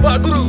Pak Guru.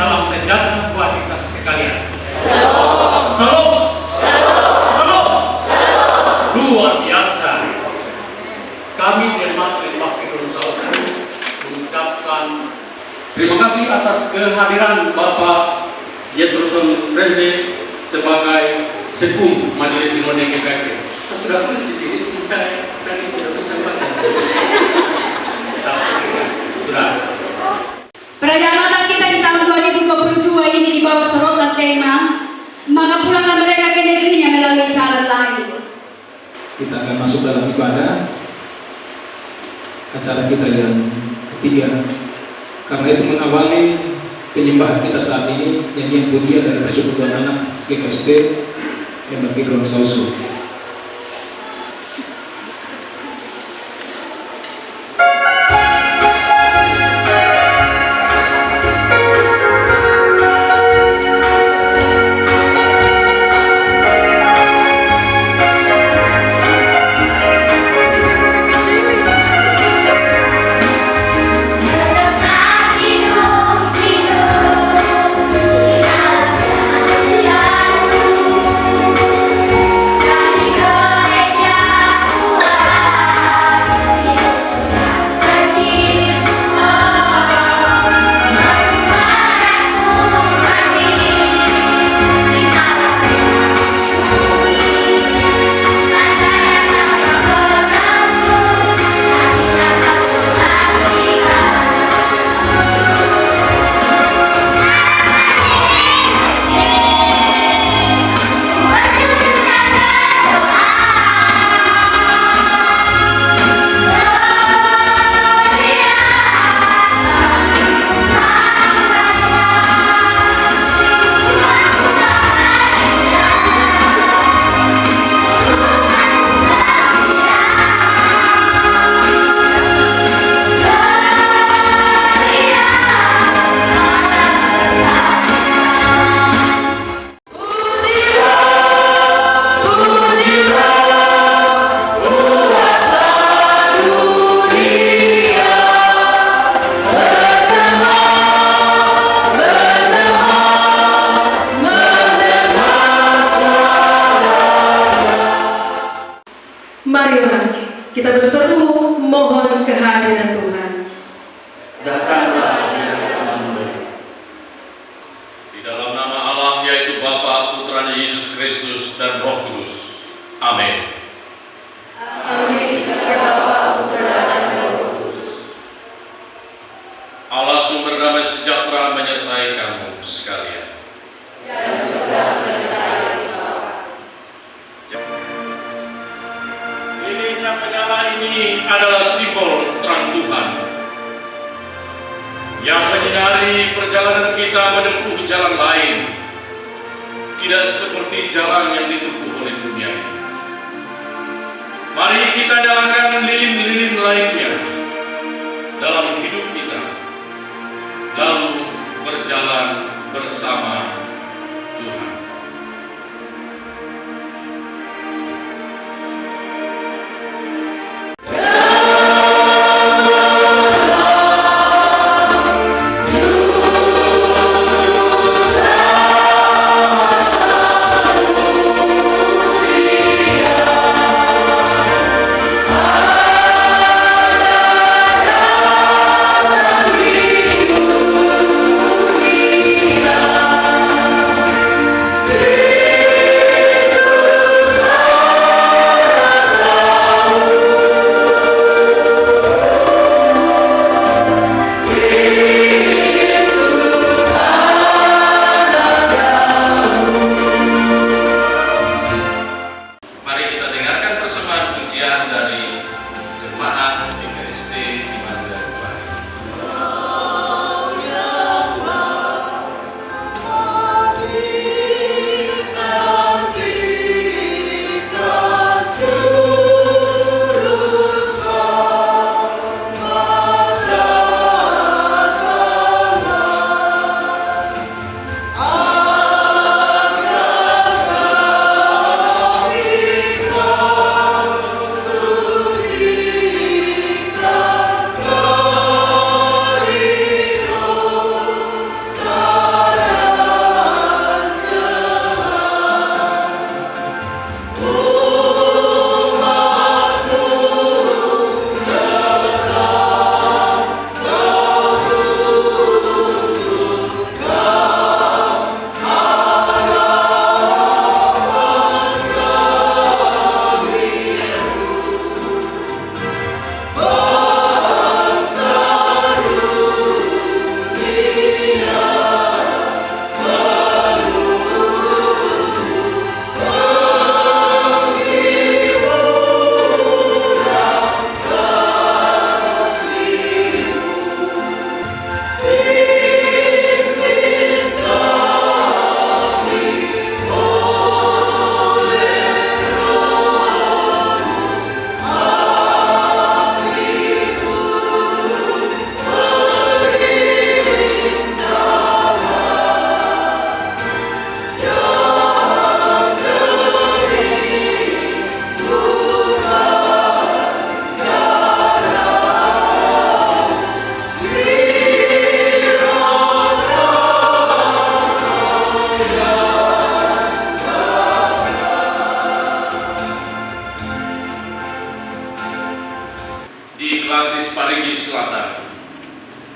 Salam sejahtera buat kita sekalian. Salam. Salam. Salam. Luar biasa. Kami jemaat Makedon Salsu mengucapkan terima kasih atas kehadiran Bapak Yetruson Renze sebagai sekum Majelis Sinode GKP. Saya sudah tulis di sini, saya tadi tidak bisa baca. Sudah. Perayaan kita di tahun 2022 ini di bawah sorotan tema maka pulanglah mereka ke negerinya melalui cara lain. Kita akan masuk dalam ibadah acara kita yang ketiga. Karena itu mengawali penyembahan kita saat ini nyanyian pujian dari persekutuan anak GKST yang Makedon Salsu. Marilah kita berseru mohon kehadiran Tuhan. Datanglah ya Tuhan. Di dalam nama Allah yaitu Bapa, Putra Yesus Kristus dan Roh Kudus. Amin. Amin. Ya Bapa, Putra dan Roh Kudus. Allah sumber damai sejahtera menyertai kamu sekalian. Dan juga menyertai Lilinnya penyala ini adalah simbol terang Tuhan yang menyinari perjalanan kita menempuh jalan lain, tidak seperti jalan yang ditempuh oleh dunia ini. Mari kita nyalakan lilin-lilin lainnya dalam hidup kita, lalu berjalan bersama Tuhan.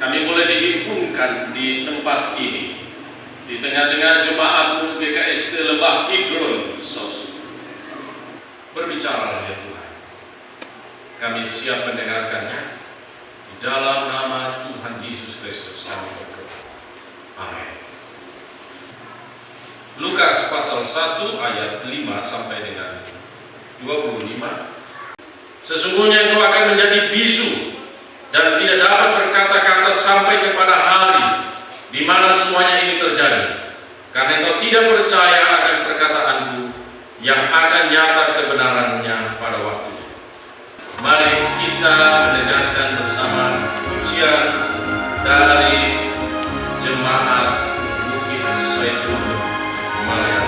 kami boleh dihimpunkan di tempat ini, di tengah-tengah jemaatmu GKST Lebak Kidron Sausu. Berbicaralah ya Tuhan, kami siap mendengarkannya. Di dalam nama Tuhan Yesus Kristus kami berdoa. Amin. Lukas pasal 1 ayat 5 sampai dengan 25. Sesungguhnya engkau akan menjadi bisu dan tidak dapat berkata-kata sampai kepada hari di mana semuanya ini terjadi, karena engkau tidak percaya akan perkataanku yang akan nyata kebenarannya pada waktunya. Mari kita mendengarkan bersama pujian dari jemaat Bukit Zaitun Malaya.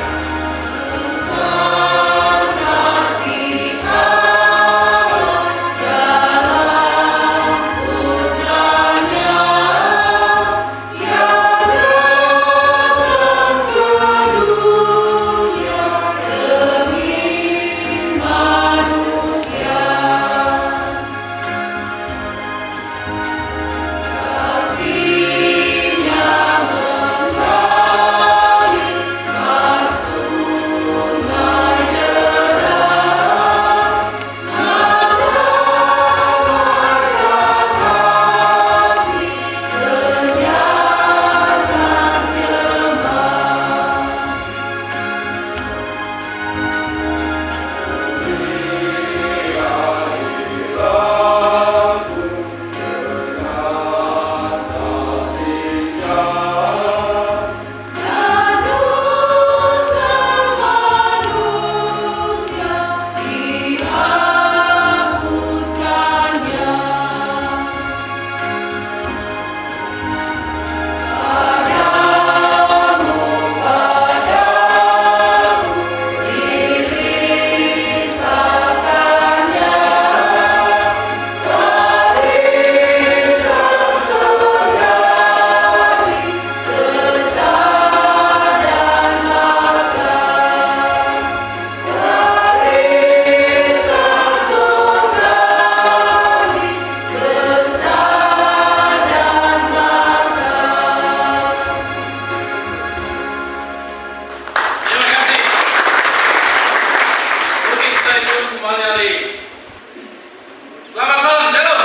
Selamat malam, Shalom.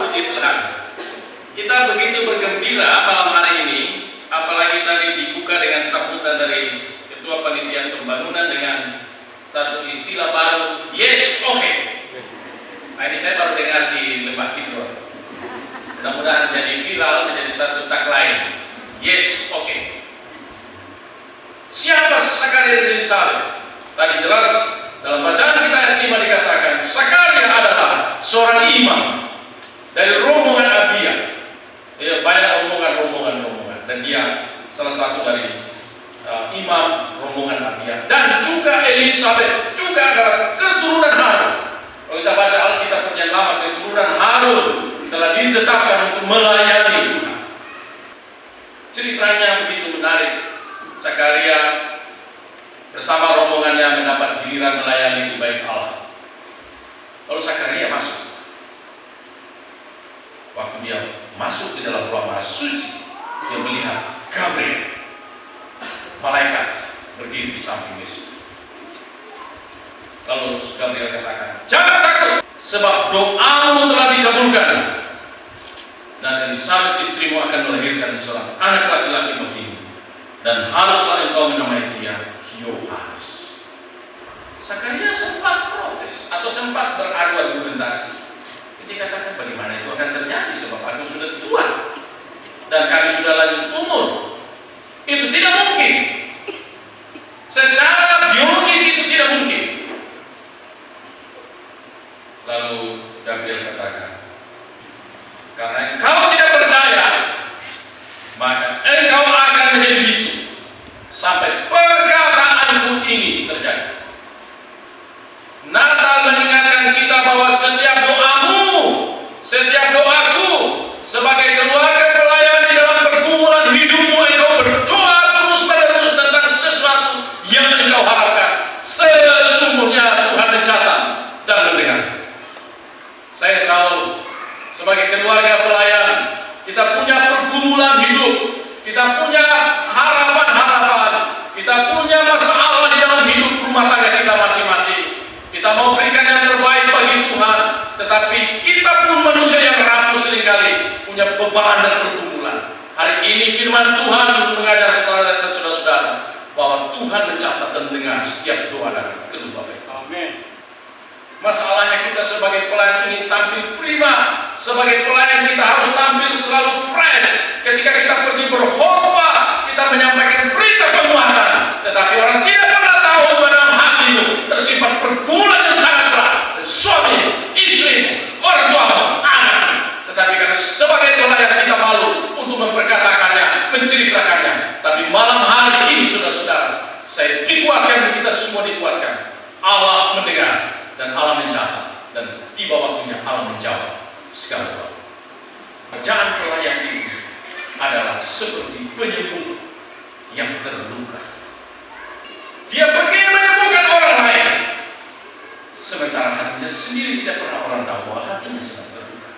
Puji Tuhan. Kita begitu bergembira malam hari ini, apalagi tadi dibuka dengan sambutan dari Ketua Panitia Pembangunan dengan satu istilah baru, yes, okay. Nah, ini saya baru dengar di Lebak Kidron. Mudah-mudahan jadi viral, menjadi satu tagline, yes, okay. Siapa Sakaria Elizabeth? Tadi jelas dalam bacaan kita ayat 5 dikatakan Sakaria adalah seorang imam dari rombongan Abia. Dia banyak rombongan dan dia salah satu dari imam rombongan Abia. Dan juga Elizabeth juga adalah keturunan Harun. Kalau kita baca Alkitab punya nama keturunan Harun telah ditetapkan untuk melayani Tuhan. Ceritanya begitu menarik. Sakaria bersama rombongannya mendapat giliran melayani di Bait Allah. Lalu Sakaria masuk. Waktu dia masuk di dalam ruang maha suci, dia melihat Gabriel, malaikat, berdiri di samping Yesus. Lalu Gabriel katakan, jangan takut, sebab doamu telah dikabulkan. Dan Elizabeth istrimu akan melahirkan seorang anak laki-laki bagimu, dan haruslah engkau menamai dia Yohanes. Sakaria sempat protes atau sempat berargumentasi. Dia katakan bagaimana itu akan terjadi sebab aku sudah tua dan kami sudah lanjut umur. Itu tidak mungkin. Secara biologis itu tidak mungkin. Lalu Gabriel katakan, karena engkau tidak percaya, maka engkau akan menjadi bisu sampai perkataanku ini terjadi. Natal mengingatkan kita bahwa setiap doamu, setiap doaku sebagai keluarga pelayan di dalam pergumulan hidupmu, engkau berdoa terus-menerus tentang sesuatu yang engkau harapkan. Sesungguhnya Tuhan mencatat dan mendengar. Saya tahu sebagai keluarga pelayan kita punya pergumulan hidup, kita punya harapan-harapan, kita punya masalah di dalam hidup rumah tangga kita masing-masing. Kita mau berikan yang terbaik bagi Tuhan, tetapi kita pun manusia yang rapuh seringkali, punya beban dan pergumulan. Hari ini firman Tuhan mengajar saudara dan saudara bahwa Tuhan mencatat dan mendengar setiap doa dan keluh bapak. Amin. Masalahnya kita sebagai pelayan ingin tampil prima. Sebagai pelayan kita harus tampil selalu fresh. Ketika kita pergi berkhotbah, kita menyampaikan berita penguatan. Tetapi orang tidak pernah tahu dalam hatimu tersimpan pergumulan yang sangat berat. Suami, istri, orang tua, anak. Tetapi karena sebagai pelayan kita malu untuk memperkatakannya, menceritakannya. Tapi malam hari ini saudara-saudara, saya dikuatkan dan kita semua dikuatkan. Allah mendengar dan Allah mencatat, dan tiba waktunya Allah menjawab segala sesuatu. Pekerjaan pelayan ini adalah seperti penyembuh yang terluka. Dia pergi menyembuhkan orang lain, sementara hatinya sendiri tidak pernah orang tahu bahwa hatinya sedang terluka.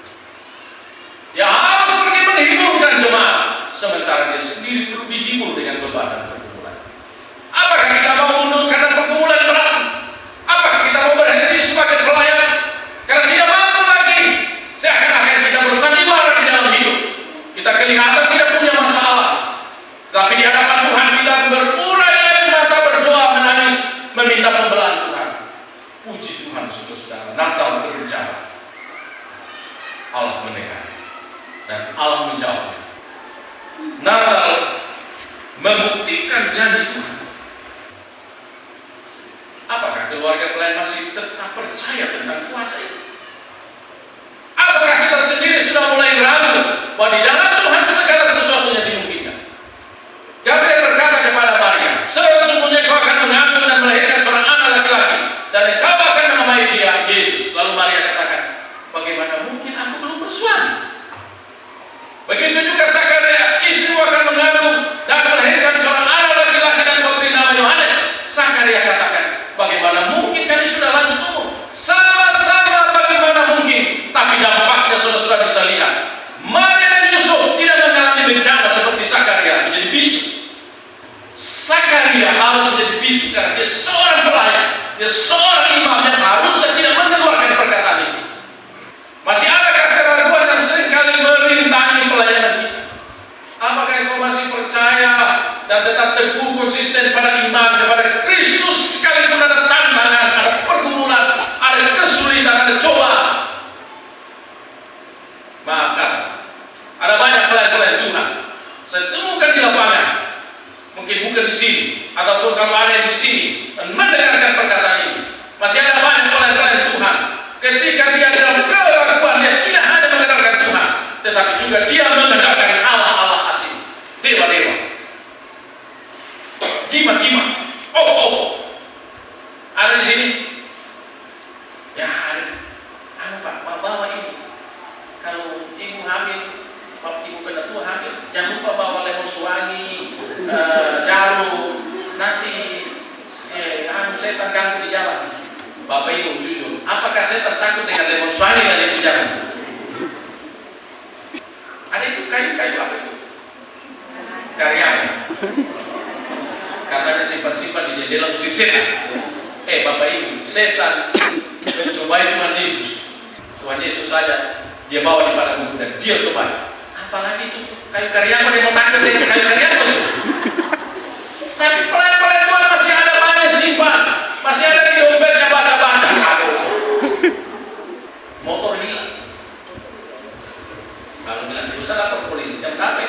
Dia harus pergi menghiburkan jemaat, sementara dia sendiri perlu dihibur dengan beban dan pergumulan. Apakah kita mau mundur karena pergumulan berat? Apakah kita mau berhenti sebagai pelayan karena tidak mampu lagi? Seakan-akan kita bersandiwara di dalam hidup. Kita kelihatan tidak punya masalah, tapi di hadapan Tuhan kita berurai air mata, berdoa, menangis, meminta pembelaan Tuhan. Puji Tuhan, saudara-saudara, Natal berbicara. Allah mendengar dan Allah menjawabnya. Natal membuktikan janji Tuhan. Apakah keluarga pelayan masih tetap percaya tentang kuasa itu? Apakah kita sendiri sudah mulai ragu bahwa di dalam Tuhan segala sesuatunya dimungkinkan? Gabriel berkata kepada Maria, sesungguhnya kau akan mengandung dan melahirkan seorang anak laki-laki, dan engkau akan menamai dia Yesus. Lalu Maria katakan, bagaimana mungkin aku belum bersuami? Begitu juga Sakaria, istrimu akan mengandung dan melahirkan seorang anak laki-laki, dan kau beri nama Yohanes. Sakaria katakan, bagaimana mungkin kami sudah lanjut umur? Sama-sama bagaimana mungkin? Tapi dampaknya saudara-saudara bisa lihat. Maria dan Yusuf tidak mengalami bencana seperti Sakaria menjadi bisu. Sakaria harus menjadi bisu karena dia seorang pelayan, dia seorang imam yang harusnya tidak mengeluarkan perkataan itu. Masih adakah keraguan yang seringkali merintangi pelayanan kita? Apakah engkau masih percaya dan tetap teguh konsisten pada iman kepada Kristus sekalipun ada tantangan, ada pergumulan, ada kesulitan, ada cobaan? Maafkan, ada banyak pelayan-pelayan Tuhan saya temukan di lapangan, mungkin bukan di sini, ataupun kalau ada yang di sini dan mendengarkan perkataan ini, masih ada banyak pelayan-pelayan Tuhan. Ketika dia dalam keraguan, dia tidak hanya mengandalkan Tuhan, tetapi juga dia mengandalkan Allah-Allah asing, dewa-dewa, jimat-jimat. Oh, ada di sini. Ya, ada Pak, bawa ini. Kalau ibu hamil, ibu penatua hamil, jangan lupa bawa lemon suwangi, jarum. Nanti setan ganggu di jalan. Bapak Ibu jujur, apakah setan takut dengan lemon suwangi dan itu jarum? Ada itu kayu-kayu apa itu? Karyanya. Katanya simpan-simpan di jendela usir setan. Bapak Ibu, setan mencobai Tuhan Yesus. Tuhan Yesus saja dia bawa di padang gurun dan dia coba. Apalagi itu kayu karyawan yang mau takut dengan kayu karyawan itu. Tapi pelayan-pelayan Tuhan masih ada banyak simpan, masih ada di dompetnya baca-baca. Motor hilang. Kalau bilang diusah lapor polisi jam berapa?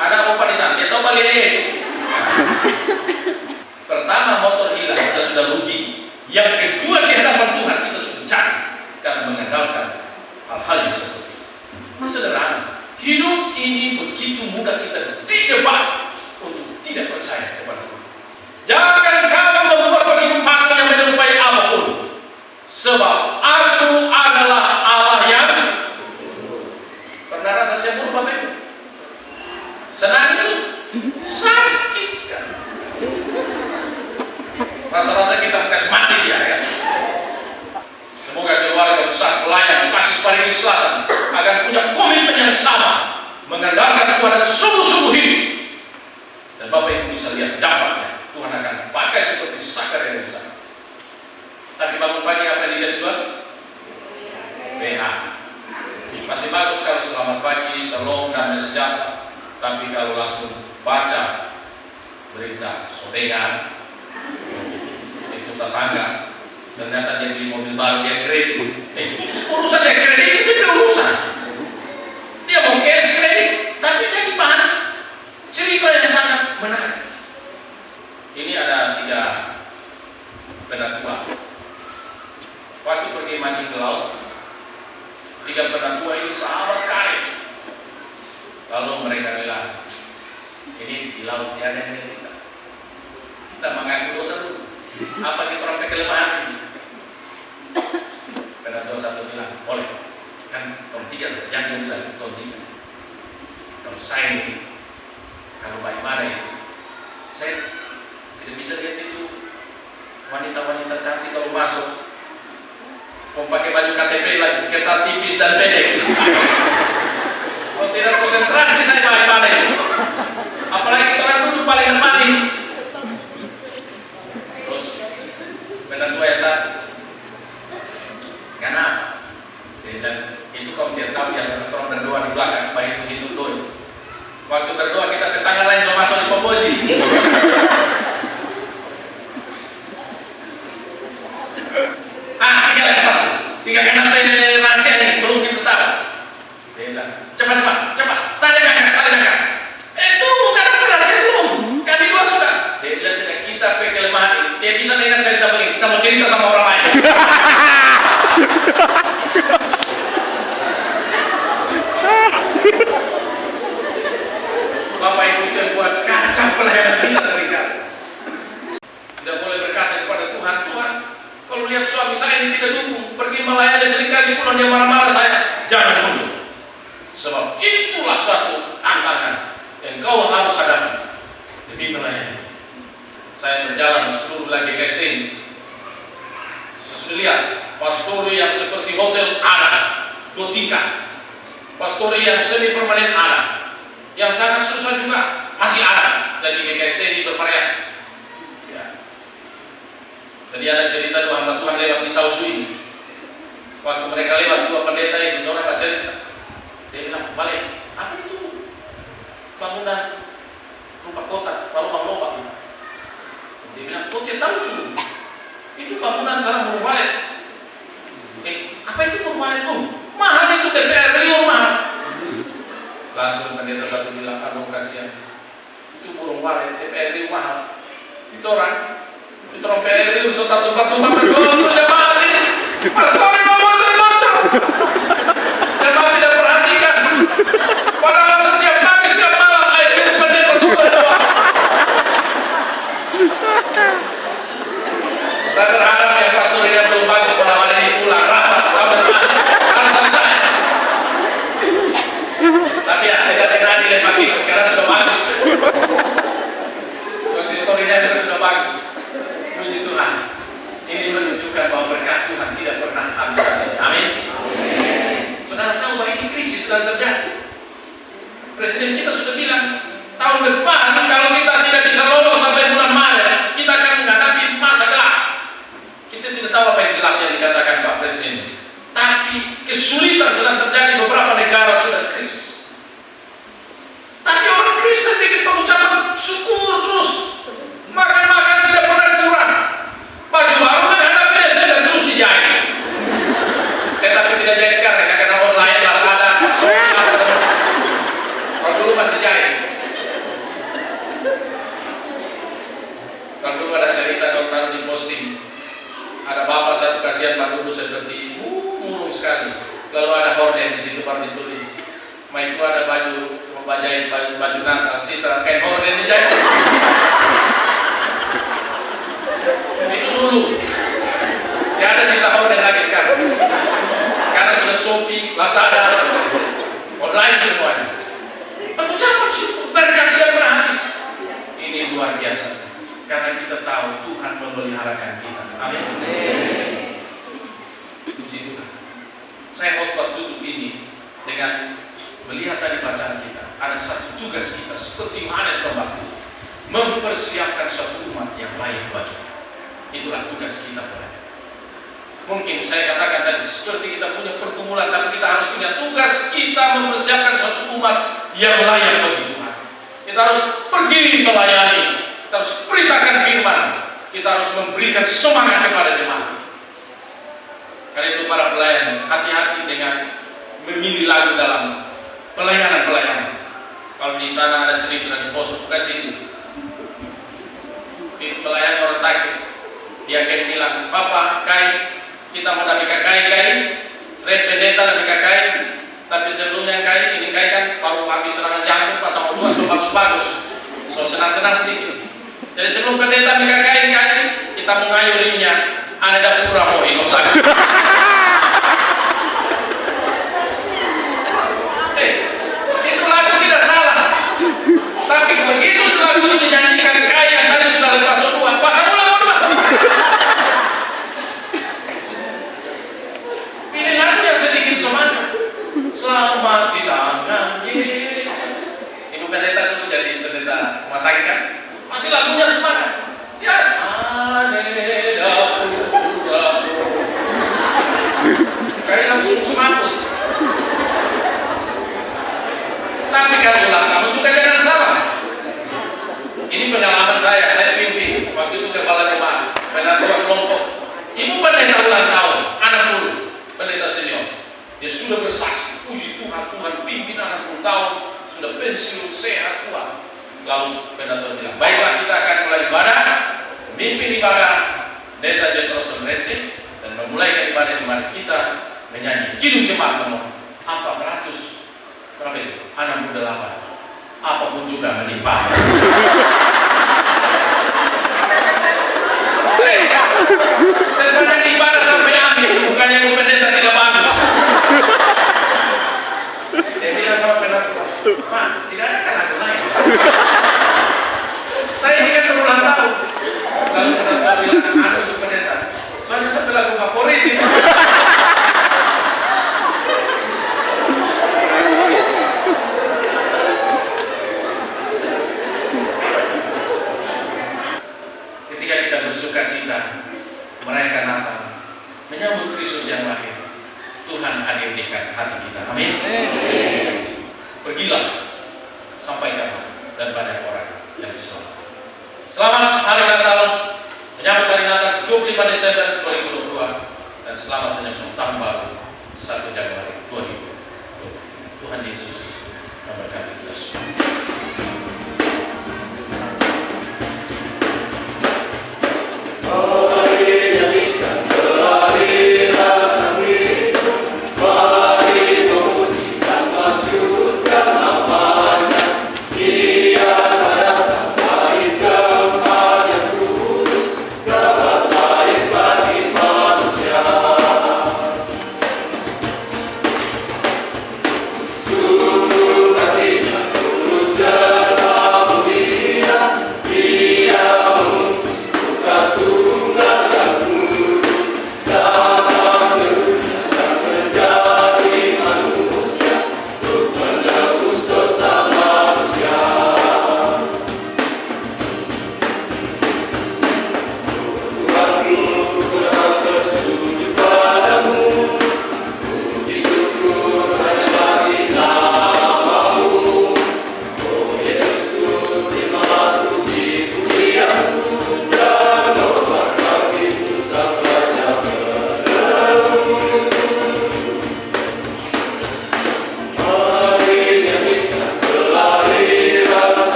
Ada apa di sana? Dia tahu balik ini. Pertama, motor hilang, kita sudah rugi. Yang kedua, di hadapan Tuhan kita sudah cari karena mengandalkan hal-hal yang seperti itu. Sederhana, hidup ini begitu mudah kita dijebak untuk tidak percaya kepada Tuhan. Jangan kamu membuat bagimu patung yang menyerupai apapun, sebab aku adalah Allah yang pernah rasa cemburu Bapak Ibu? Senang itu? Sakit sekali. Rasa-rasa kita bekas mati dia kan. Semoga keluarga besar pelayan di Pasir Parigi Selatan akan punya komitmen yang sama mengandalkan Tuhan dan sungguh-sungguh hidup. Dan Bapak Ibu bisa lihat dampaknya. Tuhan akan pakai seperti Sakaria yang sama. Tapi bangun pagi apa yang dilihat Tuhan? BA. Masih bagus kalau selamat pagi, shalom, damai sejahtera. Tapi kalau langsung baca berita sodegan, itu tetangga, ternyata dia beli mobil baru, dia kredit. Urusan dia kredit itu urusan. Dia mau cash kredit, tapi jadi bahan cerita yang sangat menarik. Ini ada 3 penatua. Waktu pergi mancing ke laut, 3 penatua ini sahabat karib. Lalu mereka bilang, ini di laut tiada yang kita mengaku dosa dulu. Apa kita orang kelemahan? Penatua 1 bilang, boleh. Kan tahun 3, jangan bilang tahun 3. Kalau saya ini, kalau baik mana itu, saya tidak bisa lihat itu wanita-wanita cantik kalau masuk mau pakai baju KTP lagi, ketat tipis dan pendek. So tidak konsentrasi saya baik mana itu. Apalagi kita orang duduk paling depan ini. Terus penatua yang 1, kenapa? Dan itu kamu tidak tahu ya, sama orang berdoa di belakang, baik itu hidup doi. Waktu berdoa kita ke tangan lain so masuk di popoji. Tiga kenapa ini rahasia ini belum kita tahu. Dia bilang, cepat, tanda jangan. Tunggu karena rahasia belum. Kami 2 sudah. Dia bilang tidak, kita pakai kelemahan ini. Dia bisa dengar cerita begini. Kita mau cerita sama orang lain. Bapak Ibu itu yang buat kacau pelayanan kita seringkali. Tidak boleh berkata kepada Tuhan, kalau lihat suami saya ini tidak dukung, pergi melayani seringkali pulang dia marah-marah saya. Jangan dulu. Sebab itulah suatu tantangan yang kau harus hadapi demi melayani. Saya berjalan seluruh lagi GKST ini. Sesuai lihat, pastori yang seperti hotel ada, 2 tingkat. Pastori yang semi permanen ada. Yang sangat susah juga masih ada. Jadi GKST ini bervariasi. Ya. Jadi ada cerita 2 hamba Tuhan lewat di Sausu ini. Waktu mereka lewat 2 pendeta itu, orang baca cerita. Dia bilang, balik, apa itu? Bangunan rumah kota, lubang-lubang. Dia bilang, kok dia tahu itu? Itu bangunan sarang burung walet. Apa itu burung walet tuh? Mahal itu DPR, beliau mahal. Langsung pendeta 1 bilang, aduh kasihan. Itu burung walet, DPR itu mahal. Itu orang PRD usul tumpah-tumpah berdoa jemaat ini. Pastor mau bocor-bocor. Jemaat tidak perhatikan. Padahal setiap pagi, setiap malam air itu pendeta sudah doa. Saya berharap yang pastor yang belum bagus pada hari ini pulang rapat, harus selesai. Tapi ya, tidak terjadi dan pagi karena sudah bagus. Terus historinya juga sudah bagus. Puji Tuhan. Ini menunjukkan bahwa berkat Tuhan tidak pernah habis-habis. Amin. Saudara tahu bahwa ini krisis sedang terjadi. Presiden kita sudah bilang tahun depan kalau kita tidak bisa lolos sampai bulan Maret, kita akan menghadapi masa gelap. Kita tidak tahu apa yang gelap yang dikatakan Pak Presiden. Tapi kesulitan sedang terjadi di beberapa negara sudah krisis. Tapi orang Kristen bikin pengucapan syukur terus. Makan-makan tidak pernah kurang. Baju baru menghadapi biasa dan terus dijahit. Tetapi tidak jahit sekarang ya, karena online Lazada, Shopee, apa semua. Kalau dulu masih jahit. Kalau dulu ada cerita dokter di posting. Ada bapak satu kasihan Pak Dulu seperti murung sekali. Lalu ada horden di situ baru ditulis. Itu ada baju jahit baju Natal, sisa kain horden dijahit. Itu dulu. Tidak ada sisa horden lagi sekarang. Sekarang sudah Shopee, Lazada, online semuanya. Pengucapan syukur berkat tidak pernah habis. Ini luar biasa. Karena kita tahu Tuhan memeliharakan kita. Amin. Puji Tuhan. Saya khotbah tutup ini dengan melihat tadi bacaan kita, ada satu tugas kita seperti Yohanes Pembaptis, mempersiapkan suatu umat yang layak bagi. Itulah tugas kita pelayan. Mungkin saya katakan tadi seperti kita punya pergumulan, tapi kita harus punya tugas kita mempersiapkan suatu umat yang layak bagi Tuhan. Kita harus pergi melayani, kita harus beritakan firman, kita harus memberikan semangat kepada jemaat. Karena itu para pelayan, hati-hati dengan memilih lagu dalam pelayanan. Kalau di sana ada cerita dari pos presiden, melayani orang sakit, dia akan bilang, Papa, Kai, kita mau dapat Kai, Fred pendeta dapat Kai, tapi sebelumnya Kai, ini Kai kan baru habis serangan jantung pas sama dua, so bagus-bagus, so senang-senang sedikit. Jadi sebelum pendeta dapat Kai, kita mengayulinya, ada dapat kurang mau ini sakit. Itu lagu tidak salah, tapi begitu lagu itu dinyanyikan Kai yang tadi sudah lepas dua, pasang ulang dua. Pilih lagu yang sedikit semangat. Selamat di tangan Yesus. Ibu pendeta dulu jadi pendeta rumah sakit kan? Masih lagunya semangat. Ya, kayak langsung semangat. Tapi kalau ulang tahun juga jangan salah. Ini pengalaman saya pimpin waktu itu kepala jemaat, pendeta kelompok. Ibu pendeta ulang tahun, anak muda, pendeta senior. Dia sudah bersaksi, puji Tuhan, Tuhan pimpin anak 10 tahun, sudah pensiun, sehat, kuat. Lalu pendeta bilang, baiklah kita akan mulai ibadah, memimpin ibadah, pendeta Jepros Rensi, dan memulaikan ibadah di mana kita menyanyi Kidung Jemaat nomor 400, berapa itu? 68. Apapun juga menimpa. Sebanyak ibadah sampai ambil, bukannya ibu pendeta tidak bagus. Dia bilang sama pendeta, Pak, tidak ada kan lagu lain. Saya ini kan berulang tahun. Lalu pendeta bilang, ada ibu pendeta. Soalnya sampai lagu favorit itu. Ketika kita bersuka cita merayakan Natal, menyambut Kristus yang lahir, Tuhan hadirkan hati kita. Amin. Pergilah, sampaikan dan banyak orang yang selamat. Selamat hari Natal, menyambut hari Natal 25 Desember 2022, dan selamat menyongsong tahun baru 1 Januari 2020. Tuhan Yesus memberkati kita semua. Kasihnya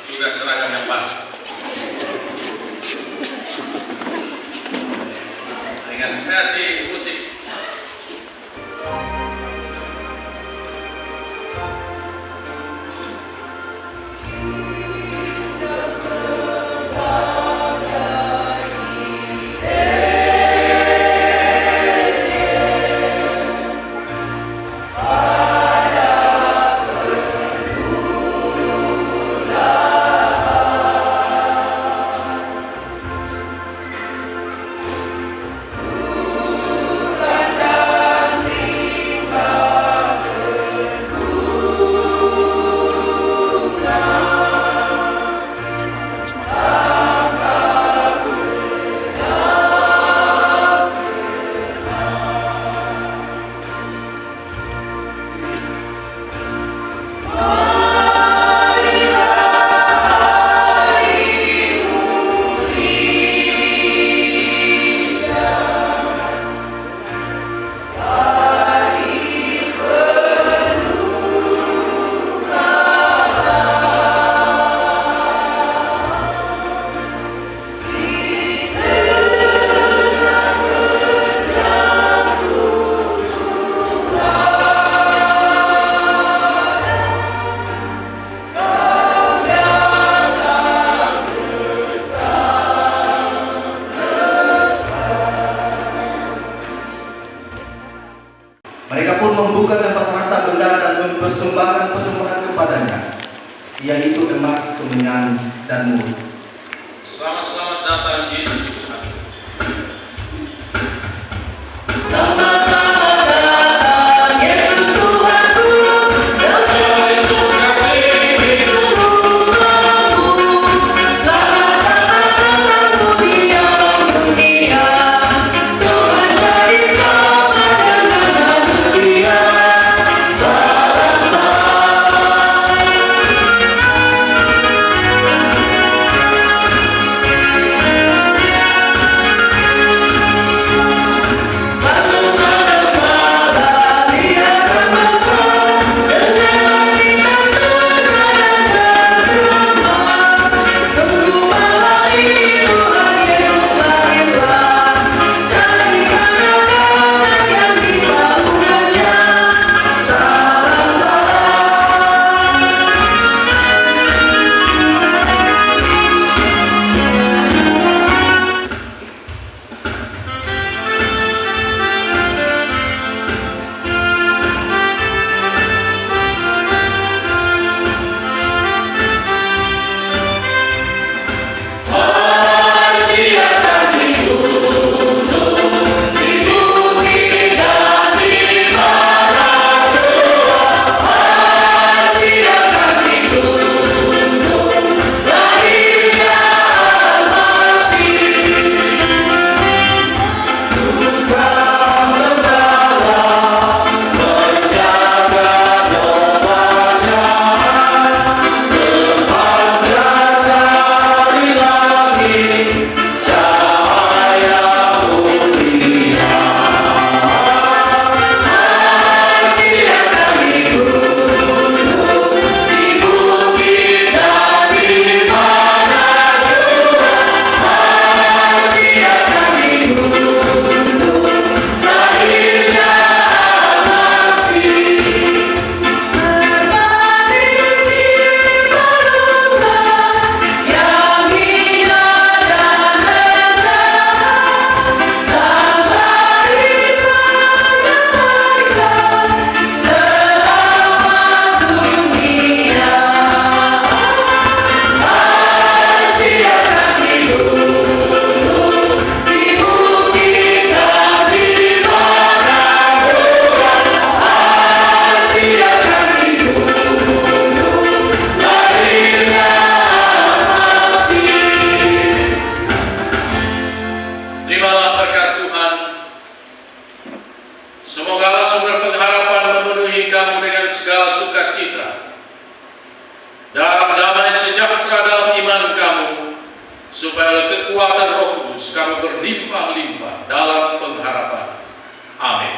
juga seragam yang baru. Dengan kreasi musik. Mereka pun membuka tempat harta benda dan mempersembahkan persembahan kepadanya, yaitu emas, kemenyan, dan mur. Selamat datang Yesus Tuhan. supaya oleh kekuatan Roh Kudus kami berlimpah-limpah dalam pengharapan. Amin.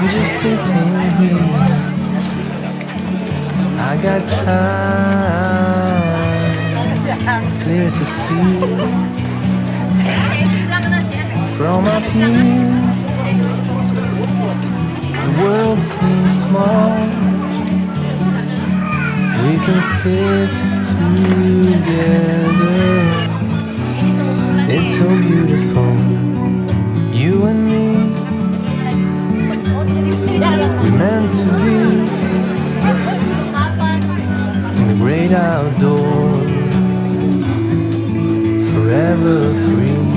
I'm just sitting here. I got time. It's clear to see. From up here, the world seems small. We can sit together. It's so beautiful, you and me. We're meant to be in the great outdoors, forever free.